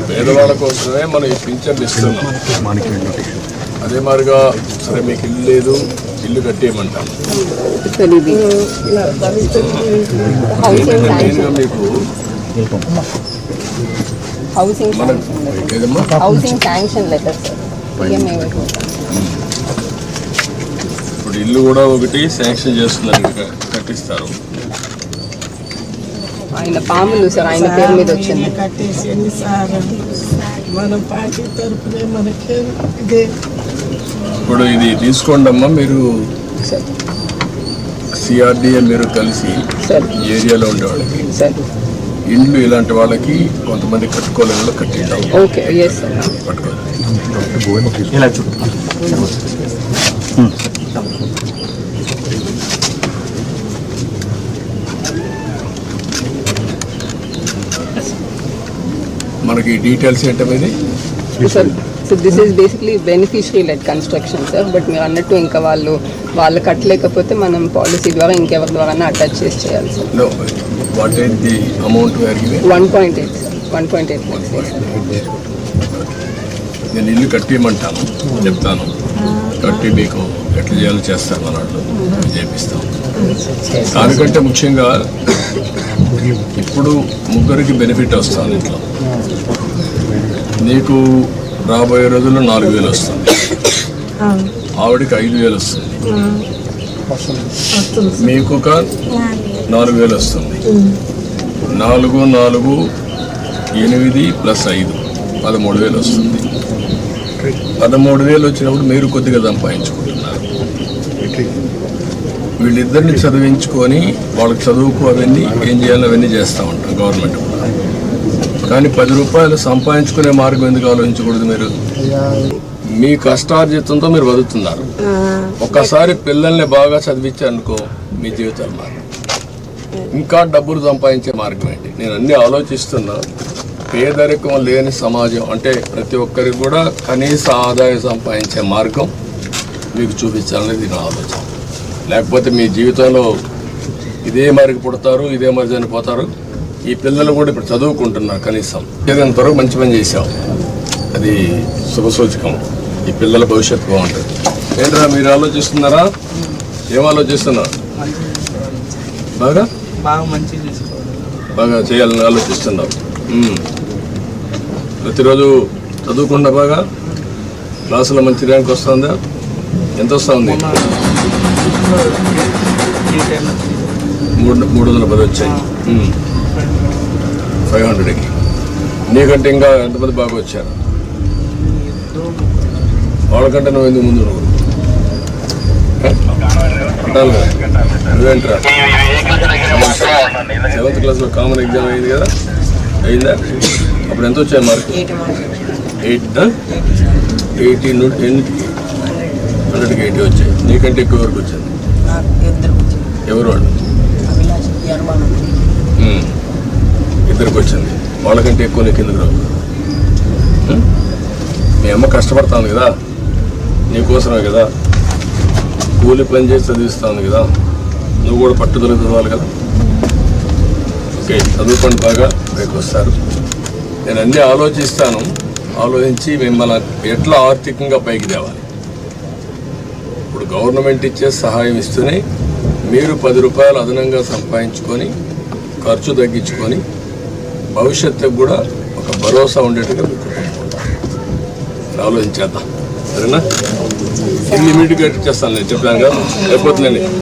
పేదవాళ్ళ కోసమే మనం ఈ పింఛన్ ఇస్తున్నాం. అదే మాదిరిగా సరే మీకు ఇల్లు లేదు, ఇల్లు కట్టేయమంటాం. మీకు ఇప్పుడు ఇల్లు కూడా ఒకటి శాంక్షన్ చేస్తున్నారు, కట్టిస్తారు. ఆయన పాములు సార్ ఆయన పేరు మీద వచ్చింది. ఇప్పుడు ఇది తీసుకోండి అమ్మా, మీరు సిఆర్డిఏ మీరు కలిసి ఏరియాలో ఉండే వాళ్ళకి ఇండ్లు ఇలాంటి వాళ్ళకి కొంతమంది కట్టుకోలేని కట్టిద్దాం. మనకి డీటెయిల్స్ ఏంటనేది sir. So this is basically beneficiary lead construction sir. But మీరు అన్నట్టు ఇంకా వాళ్ళు కట్టలేకపోతే మనం పాలసీ ద్వారా ఇంకెవరి ద్వారా అటాచ్ చేసి చేయాలి sir. What is the amount? 1.8 sir. 1.8 lakhs. నేను ఇల్లు కట్టియమంటాను, చెప్తాను. కట్టి మీకు ఎట్లా చేయాలో చేస్తాను అన్నట్లు చేపిస్తాం. దానికంటే ముఖ్యంగా ఇప్పుడు ముగ్గురికి బెనిఫిట్ వస్తుంది ఇంట్లో. నీకు రాబోయే రోజుల్లో 4,000 వస్తుంది, ఆవిడకి 5,000 వస్తుంది, మీకు ఒక 4,000 వస్తుంది. 4, 4, 8 + 5 13,000 వస్తుంది. 13,000 వచ్చినప్పుడు మీరు కొద్దిగా సంపాదించుకుంటున్నారు. వీళ్ళిద్దరిని చదివించుకొని వాళ్ళకి చదువుకు అవన్నీ ఏం చేయాలో అవన్నీ చేస్తూ ఉంటాం గవర్నమెంట్. కానీ 10 రూపాయలు సంపాదించుకునే మార్గం ఎందుకు ఆలోచించకూడదు? మీరు మీ కష్టార్జితంతో మీరు బతుకుతున్నారు. ఒక్కసారి పిల్లల్ని బాగా చదివించారనుకో మీ జీవితాలు మారు. ఇంకా డబ్బులు సంపాదించే మార్గం ఏంటి? నేను అన్నీ ఆలోచిస్తున్నా. పేదరికం లేని సమాజం అంటే ప్రతి ఒక్కరికి కూడా కనీస ఆదాయం సంపాదించే మార్గం మీకు చూపించాలనేది నా ఆలోచన. లేకపోతే మీ జీవితంలో ఇదే మరికి పుడతారు, ఇదే మరి చనిపోతారు. ఈ పిల్లలు కూడా ఇప్పుడు చదువుకుంటున్నారు. కనీసం ఏదంతవరకు మంచి పని చేశాం, అది శుభసూచకం. ఈ పిల్లల భవిష్యత్తు బాగుంటుంది. ఏంట్రా మీరు ఆలోచిస్తున్నారా? ఏం ఆలోచిస్తున్నారు? బాగా చేయాలని ఆలోచిస్తున్నారు. ప్రతిరోజు చదువుకుండా బాగా క్లాసులో మంచి ర్యాంక్ వస్తుందా? ఎంత వస్తుంది? 310 వచ్చాయి 500కి. నీకంటే ఇంకా ఎంతమంది బాగా వచ్చారు? వాళ్ళకంటే నువ్వు ఎందుకు ముందు? నువ్వేంట్రా 7th క్లాస్లో కామన్ ఎగ్జామ్ అయింది కదా, అయిందా? అప్పుడు ఎంత వచ్చాయి మార్క్? 100కి 80 వచ్చాయి. నీకంటే ఎక్కువ వరకు వచ్చింది. ఎవరు వాళ్ళు? ఇద్దరికి వచ్చింది. వాళ్ళకంటే ఎక్కువ నీకు ఎందుకు రావు? మీ అమ్మ కష్టపడతాను కదా, నీకోసమే కదా, కూలి పని చేసి చదివిస్తాను కదా, నువ్వు కూడా పట్టుదల చదవాలి కదా. ఓకే, చదువుకొని బాగా పైకి వస్తారు. నేను అన్నీ ఆలోచిస్తాను. ఆలోచించి మిమ్మల్ని ఎట్లా ఆర్థికంగా పైకి తేవాలి. ఇప్పుడు గవర్నమెంట్ ఇచ్చే సహాయం ఇస్తూనే మీరు 10 రూపాయలు అదనంగా సంపాదించుకొని ఖర్చు తగ్గించుకొని భవిష్యత్తుకు కూడా ఒక భరోసా ఉండేట్టుగా ఆలోచించేద్దాం. సరేనా? ఇమ్మీడియట్గా చేస్తాను. నేను చెప్పాను కదా, అయిపోతుందండి.